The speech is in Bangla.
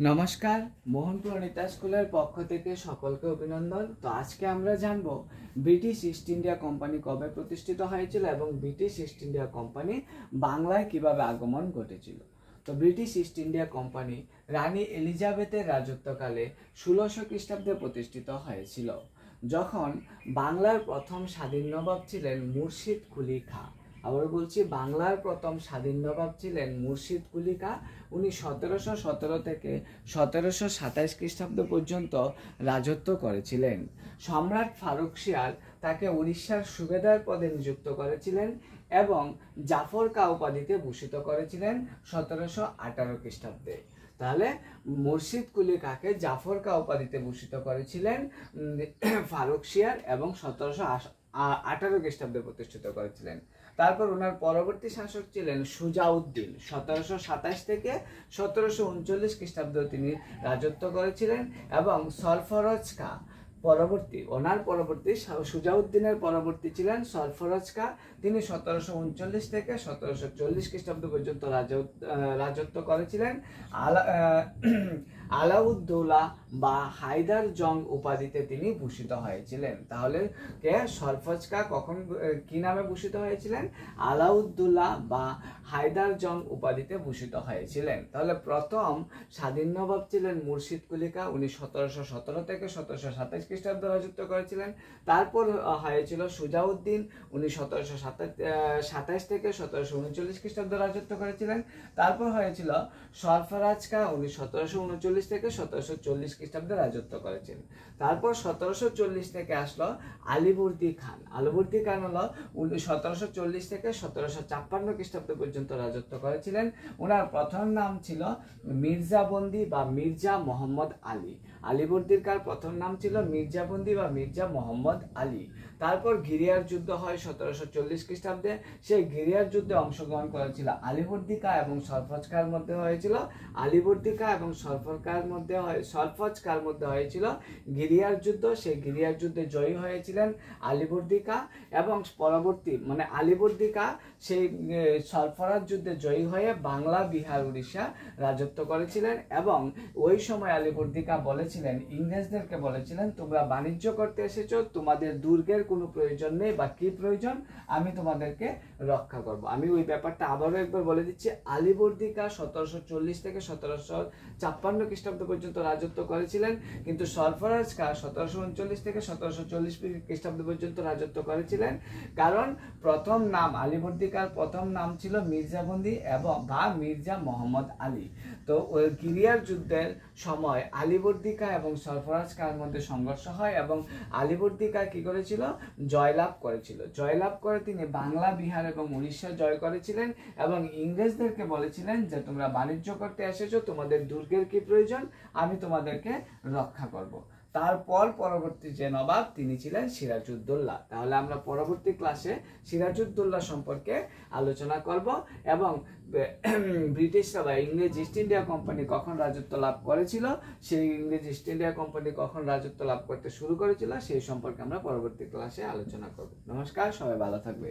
নমস্কার, মোহনপুর অনিতা স্কুলের পক্ষ থেকে সকলকে অভিনন্দন। তো আজকে আমরা জানবো ব্রিটিশ ইস্ট ইন্ডিয়া কোম্পানি কবে প্রতিষ্ঠিত হয়েছিল এবং ব্রিটিশ ইস্ট ইন্ডিয়া কোম্পানি বাংলায় কিভাবে আগমন ঘটেছিল। তো ব্রিটিশ ইস্ট ইন্ডিয়া কোম্পানি রানী এলিজাবেথের রাজত্বকালে 1600 খ্রিস্টাব্দে প্রতিষ্ঠিত হয়েছিল, যখন বাংলার প্রথম স্বাধীন নবাব ছিলেন মুর্শিদ কুলি খাঁ। আবার বলছি, বাংলার প্রথম স্বাধীন নবাব ছিলেন মুর্শিদ কুলি খাঁ। উনি 1717 থেকে 1727 খ্রিস্টাব্দ পর্যন্ত রাজত্ব করেছিলেন। সম্রাট ফারুক শিয়ার তাকে উড়িষ্যার সুবেদার পদে নিযুক্ত করেছিলেন এবং জাফর কা উপাধিতে ভূষিত করেছিলেন 1718 খ্রিস্টাব্দে। তাহলে মুর্শিদ কুলি খাঁকে জাফর কা উপাধিতে ভূষিত করেছিলেন ফারুক শিয়ার এবং 1718 খ্রিস্টাব্দে প্রতিষ্ঠিত করেছিলেন। তারপর ওনার পরবর্তী শাসক ছিলেন সুজাউদ্দিন। 1727 থেকে 1739 খ্রিস্টাব্দ তিনি রাজত্ব করেছিলেন এবং সরফরজ খাঁ ওনার পরবর্তী সুজাউদ্দিনের পরবর্তী ছিলেন সরফরজ খাঁ। তিনি 1739 থেকে 1740 খ্রিস্টাব্দ পর্যন্ত রাজত্ব করেছিলেন। আলাউদ্দৌলা বা হায়দার জং উপাধিতে তিনি ভূষিত হয়েছিলেন। তাহলে কে সরফরজ খাঁ কখন কি নামে ভূষিত হয়েছিলেন? আলাউদ্দৌলা বা হায়দার জং উপাধিতে ভূষিত হয়েছিলেন। তাহলে প্রথম স্বাধীন নবাব ছিলেন মুর্শিদ কুলি খাঁ। উনি 1717 থেকে 1727 খ্রিস্টাব্দ রাজত্ব করেছিলেন। তারপর হয়েছিল সুজাউদ্দিন। উনি 1727 থেকে 1739 খ্রিস্টাব্দ রাজত্ব করেছিলেন। তারপর হয়েছিল সরফরাজ খাঁ। উনি 1739 থেকে 1740 খ্রিস্টাব্দে রাজত্ব করেছেন। তারপর 1740 থেকে আসলো আলীবর্দী খান। আলীবর্দী খান হলো 1740 থেকে 1756 খ্রিস্টাব্দ পর্যন্ত রাজত্ব করেছিলেন। ওনার প্রথম নাম ছিল মির্জাবন্দি বা মির্জা মোহাম্মদ আলী। আলীবর্দীর খান প্রথম নাম ছিল মির্জাবন্দি বা মির্জা মোহাম্মদ আলী। তারপর ঘিরিয়ার যুদ্ধ হয় 1740 খ্রিস্টাব্দে। সেই ঘিরিয়ার যুদ্ধে অংশগ্রহণ করেছিল আলীবর্দী খাঁ এবং সরফরজ খাঁর মধ্যে হয়েছিল। আলীবর্দী খাঁ এবং সরফরজ খাঁর মধ্যে হয়েছিল ঘিরিয়ার যুদ্ধ। সেই ঘিরিয়ার যুদ্ধে জয়ী হয়েছিলেন আলীবর্দী খাঁ এবং আলীবর্দী খাঁ সেই সরফরাজ যুদ্ধে জয়ী হয়ে বাংলা, বিহার, উড়িষ্যা রাজত্ব করেছিলেন। এবং ওই সময় আলীবর্দী খাঁ বলেছিলেন, ইংরেজদেরকে বলেছিলেন, তোমরা বাণিজ্য করতে এসেছো, তোমাদের দুর্গের কোনো প্রয়োজন নেই, বা কি প্রয়োজন আমি তোমাদেরকে রক্ষা করব। আমি ওই ব্যাপারটা আবারও একবার বলে দিচ্ছি। আলীবর্দী খাঁ 1740 থেকে 1756 খ্রিস্টাব্দ পর্যন্ত রাজত্ব করেছিলেন, কিন্তু সরফরাজ খাঁ 1739 থেকে 1740 খ্রিস্টাব্দ পর্যন্ত রাজত্ব করেছিলেন। কারণ প্রথম নাম আলীবর্দী খাঁর প্রথম নাম ছিল মির্জাবন্দি বা মির্জা মোহাম্মদ আলী। তো ওই গিরিয়ার যুদ্ধের সময় আলীবর্দী খাঁ এবং সরফরাজ খাঁর মধ্যে সংঘর্ষ হয় এবং আলীবর্দী খাঁ কি করেছিল? জয়লাভ করেছিল। জয়লাভ করে তিনি বাংলা, বিহার এবং উড়িষ্যা জয় করেছিলেন এবং ইংরেজদেরকে বলেছিলেন যে তোমরা বাণিজ্য করতে এসেছো, তোমাদের দুর্গের কি প্রয়োজন আমি তোমাদেরকে রক্ষা করব। তারপর পরবর্তী যে নবাব তিনি ছিলেন সিরাজউদ্দৌলা। তাহলে আমরা পরবর্তী ক্লাসে সিরাজউদ্দৌলা সম্পর্কে আলোচনা করব এবং ব্রিটিশরা বা ইংরেজ ইস্ট ইন্ডিয়া কোম্পানি কখন রাজত্ব লাভ করেছিল, সেই ইংরেজ ইস্ট ইন্ডিয়া কোম্পানি কখন রাজত্ব লাভ করতে শুরু করেছিল, সেই সম্পর্কে আমরা পরবর্তী ক্লাসে আলোচনা করব। নমস্কার, সবাই ভালো থাকবে।